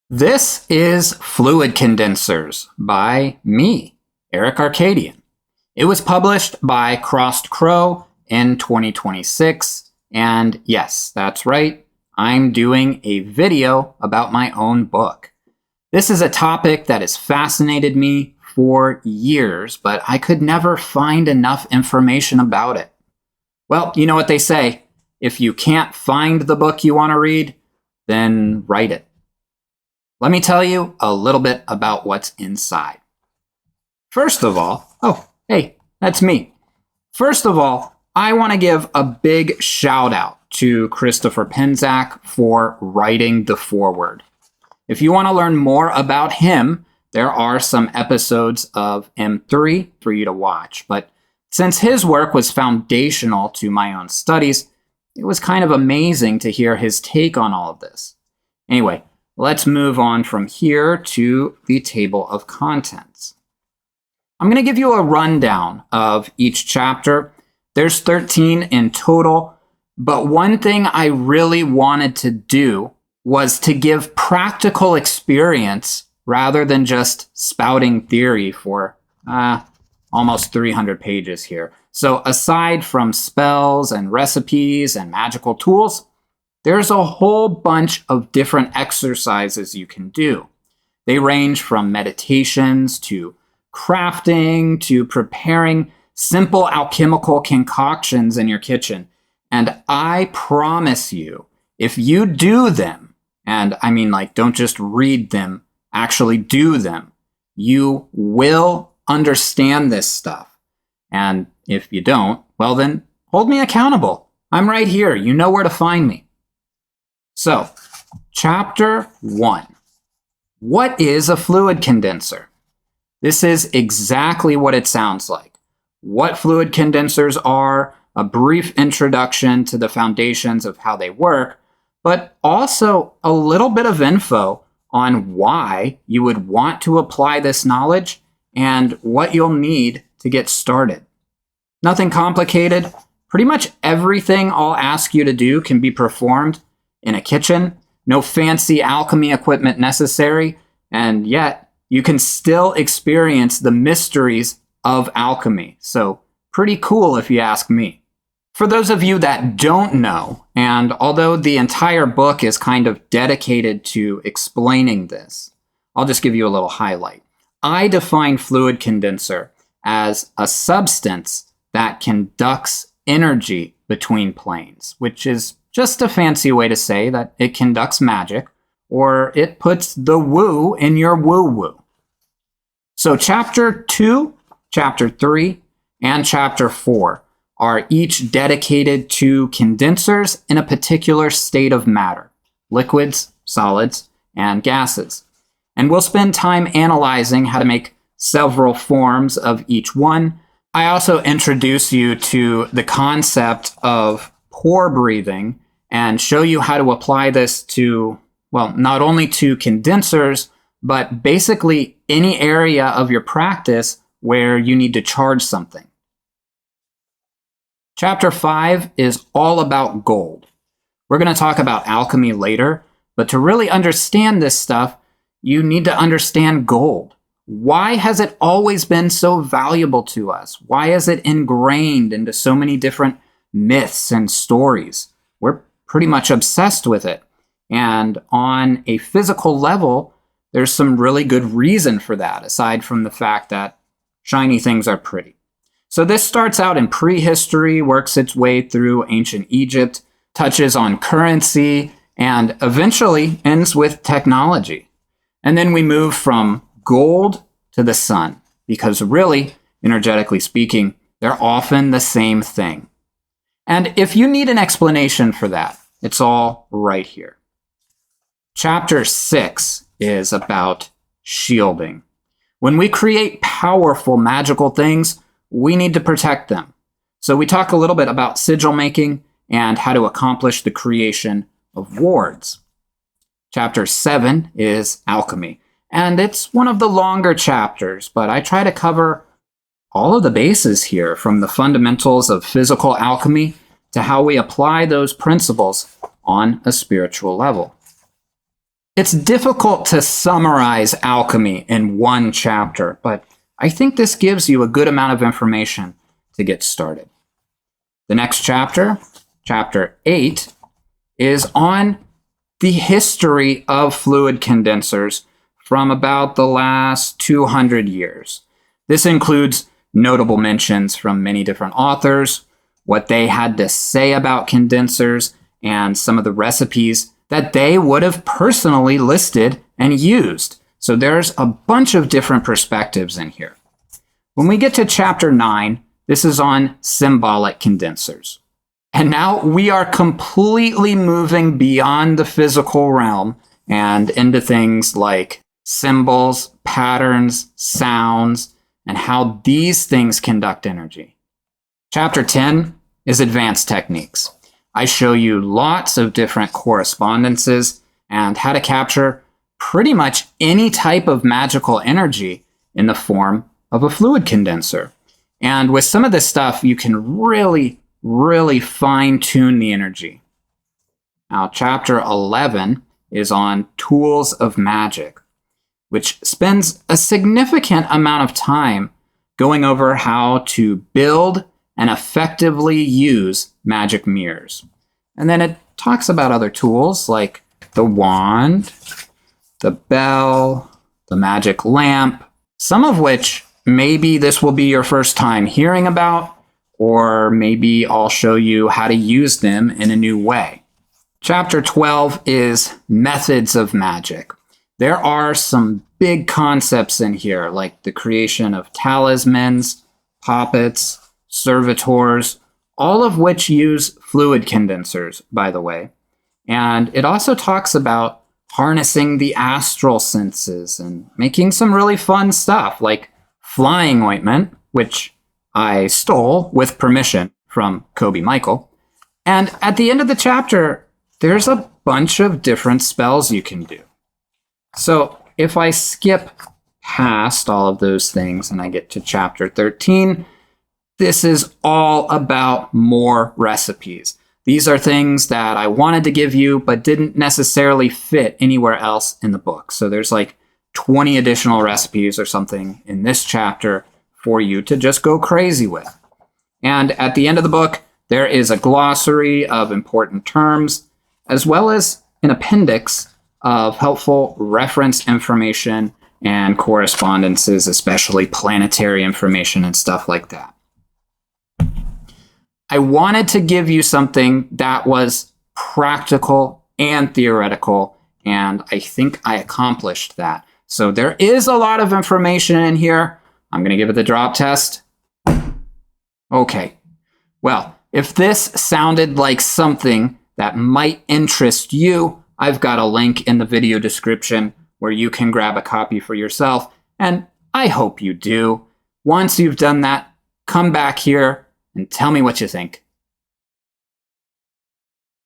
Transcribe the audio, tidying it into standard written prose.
This is Fluid Condensers by me, Aerik Arkadian. It was published by Crossed Crow in 2026, and yes, that's right, I'm doing a video about my own book. This is a topic that has fascinated me for years, but I could never find enough information about it. Well, you know what they say, if you can't find the book you want to read, then write it. Let me tell you a little bit about what's inside. First of all, oh, hey, that's me. First of all, I want to give a big shout out to Christopher Penczak for writing the foreword. If you want to learn more about him, there are some episodes of M3 for you to watch. But since his work was foundational to my own studies, it was kind of amazing to hear his take on all of this. Anyway, let's move on from here to the table of contents. I'm going to give you a rundown of each chapter. There's 13 in total, but one thing I really wanted to do was to give practical experience rather than just spouting theory for almost 300 pages here. So aside from spells and recipes and magical tools, there's a whole bunch of different exercises you can do. They range from meditations to crafting to preparing simple alchemical concoctions in your kitchen. And I promise you, if you do them, and I mean like don't just read them, actually do them, you will understand this stuff. And if you don't, well then hold me accountable. I'm right here. You know where to find me. So, Chapter 1. What is a fluid condenser? This is exactly what it sounds like. What fluid condensers are, a brief introduction to the foundations of how they work, but also a little bit of info on why you would want to apply this knowledge and what you'll need to get started. Nothing complicated. Pretty much everything I'll ask you to do can be performed in a kitchen, no fancy alchemy equipment necessary, and yet you can still experience the mysteries of alchemy. So pretty cool if you ask me. For those of you that don't know, and although the entire book is kind of dedicated to explaining this, I'll just give you a little highlight. I define fluid condenser as a substance that conducts energy between planes, which is just a fancy way to say that it conducts magic, or it puts the woo in your woo-woo. So Chapter 2, Chapter 3, and Chapter 4 are each dedicated to condensers in a particular state of matter, liquids, solids, and gases. And we'll spend time analyzing how to make several forms of each one. I also introduce you to the concept of pore breathing and show you how to apply this to, well, not only to condensers, but basically any area of your practice where you need to charge something. Chapter 5 is all about gold. We're going to talk about alchemy later, but to really understand this stuff, you need to understand gold. Why has it always been so valuable to us? Why is it ingrained into so many different myths and stories? We're pretty much obsessed with it. And on a physical level, there's some really good reason for that, aside from the fact that shiny things are pretty. So this starts out in prehistory, works its way through ancient Egypt, touches on currency, and eventually ends with technology. And then we move from gold to the sun, because really, energetically speaking, they're often the same thing. And if you need an explanation for that, it's all right here. Chapter 6 is about shielding. When we create powerful magical things, we need to protect them. So we talk a little bit about sigil making and how to accomplish the creation of wards. Chapter 7 is alchemy. And it's one of the longer chapters, but I try to cover all of the bases here, from the fundamentals of physical alchemy to how we apply those principles on a spiritual level. It's difficult to summarize alchemy in one chapter, but I think this gives you a good amount of information to get started. The next chapter, chapter 8, is on the history of fluid condensers from about the last 200 years. This includes notable mentions from many different authors, what they had to say about condensers, and some of the recipes that they would have personally listed and used. So there's a bunch of different perspectives in here. When we get to chapter 9, this is on symbolic condensers. And now we are completely moving beyond the physical realm and into things like symbols, patterns, sounds, and how these things conduct energy. Chapter 10 is advanced techniques. I show you lots of different correspondences and how to capture pretty much any type of magical energy in the form of a fluid condenser. And with some of this stuff, you can really fine-tune the energy. Now, chapter 11 is on tools of magic, which spends a significant amount of time going over how to build and effectively use magic mirrors. And then it talks about other tools like the wand, the bell, the magic lamp, some of which maybe this will be your first time hearing about, or maybe I'll show you how to use them in a new way. Chapter 12 is methods of magic. There are some big concepts in here, like the creation of talismans, poppets, servitors, all of which use fluid condensers, by the way. And it also talks about harnessing the astral senses and making some really fun stuff, like flying ointment, which I stole with permission from Kobe Michael. And at the end of the chapter, there's a bunch of different spells you can do. So if I skip past all of those things and I get to chapter 13, this is all about more recipes. These are things that I wanted to give you, but didn't necessarily fit anywhere else in the book. So there's like 20 additional recipes or something in this chapter for you to just go crazy with. And at the end of the book, there is a glossary of important terms, as well as an appendix of helpful reference information and correspondences, especially planetary information and stuff like that. I wanted to give you something that was practical and theoretical, and I think I accomplished that. So there is a lot of information in here. I'm going to give it the drop test. Okay. Well, if this sounded like something that might interest you, I've got a link in the video description where you can grab a copy for yourself, and I hope you do. Once you've done that, come back here and tell me what you think.